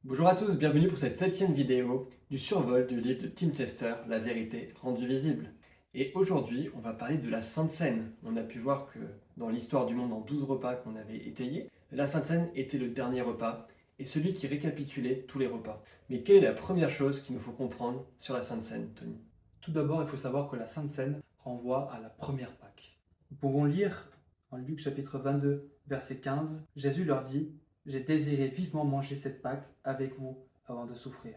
Bonjour à tous, bienvenue pour cette 7e vidéo du survol du livre de Tim Chester, La vérité rendue visible. Et aujourd'hui, on va parler de la Sainte Seine. On a pu voir que dans l'histoire du monde, en 12 repas qu'on avait étayés, la Sainte Seine était le dernier repas et celui qui récapitulait tous les repas. Mais quelle est la première chose qu'il nous faut comprendre sur la Sainte Seine, Tony? Tout d'abord, il faut savoir que la Sainte Seine renvoie à la première Pâque. Nous pouvons lire en Luc chapitre 22, verset 15, Jésus leur dit « J'ai désiré vivement manger cette Pâque avec vous avant de souffrir. »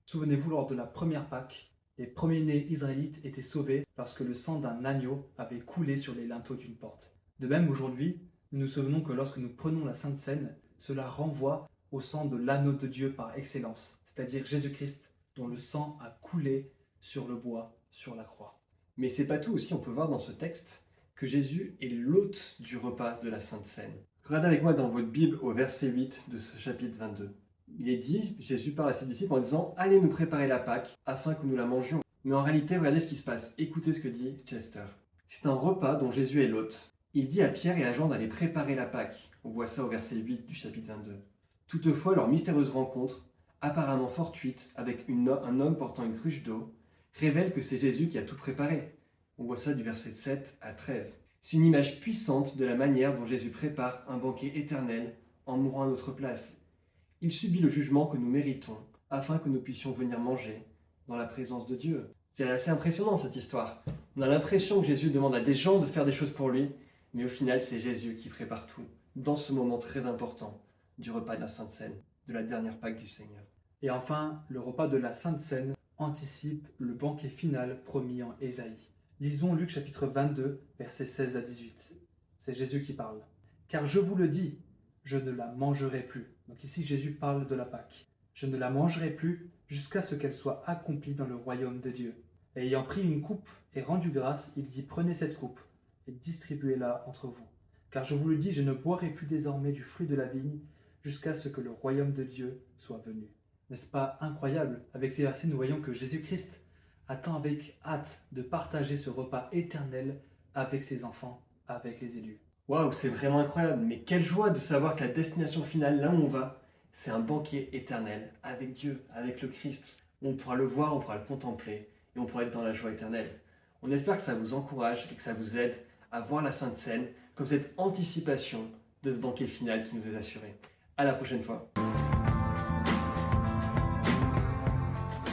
Souvenez-vous, lors de la première Pâque, les premiers-nés israélites étaient sauvés lorsque le sang d'un agneau avait coulé sur les linteaux d'une porte. De même, aujourd'hui, nous nous souvenons que lorsque nous prenons la Sainte Seine, cela renvoie au sang de l'agneau de Dieu par excellence, c'est-à-dire Jésus-Christ, dont le sang a coulé sur le bois, sur la croix. Mais c'est pas tout aussi, on peut voir dans ce texte que Jésus est l'hôte du repas de la Sainte Seine. Regardez avec moi dans votre Bible au verset 8 de ce chapitre 22. Il est dit, Jésus parle à ses disciples en disant « Allez nous préparer la Pâque afin que nous la mangions ». Mais en réalité, regardez ce qui se passe. Écoutez ce que dit Chester. C'est un repas dont Jésus est l'hôte. Il dit à Pierre et à Jean d'aller préparer la Pâque. On voit ça au verset 8 du chapitre 22. Toutefois, leur mystérieuse rencontre, apparemment fortuite, avec un homme portant une cruche d'eau, révèle que c'est Jésus qui a tout préparé. On voit ça du verset 7 à 13. C'est une image puissante de la manière dont Jésus prépare un banquet éternel en mourant à notre place. Il subit le jugement que nous méritons, afin que nous puissions venir manger dans la présence de Dieu. C'est assez impressionnant cette histoire. On a l'impression que Jésus demande à des gens de faire des choses pour lui, mais au final c'est Jésus qui prépare tout, dans ce moment très important du repas de la Sainte Seine, de la dernière Pâque du Seigneur. Et enfin, le repas de la Sainte Seine anticipe le banquet final promis en Ésaïe. Lisons Luc chapitre 22, versets 16 à 18. C'est Jésus qui parle. « Car je vous le dis, je ne la mangerai plus. » Donc ici, Jésus parle de la Pâque. « Je ne la mangerai plus jusqu'à ce qu'elle soit accomplie dans le royaume de Dieu. » Et ayant pris une coupe et rendu grâce, il dit « Prenez cette coupe et distribuez-la entre vous. Car je vous le dis, je ne boirai plus désormais du fruit de la vigne jusqu'à ce que le royaume de Dieu soit venu. » N'est-ce pas incroyable? Avec ces versets, nous voyons que Jésus-Christ attend avec hâte de partager ce repas éternel avec ses enfants, avec les élus. Waouh, c'est vraiment incroyable, mais quelle joie de savoir que la destination finale, là où on va, c'est un banquet éternel avec Dieu, avec le Christ. On pourra le voir, on pourra le contempler et on pourra être dans la joie éternelle. On espère que ça vous encourage et que ça vous aide à voir la Sainte Seine comme cette anticipation de ce banquet final qui nous est assuré. À la prochaine fois.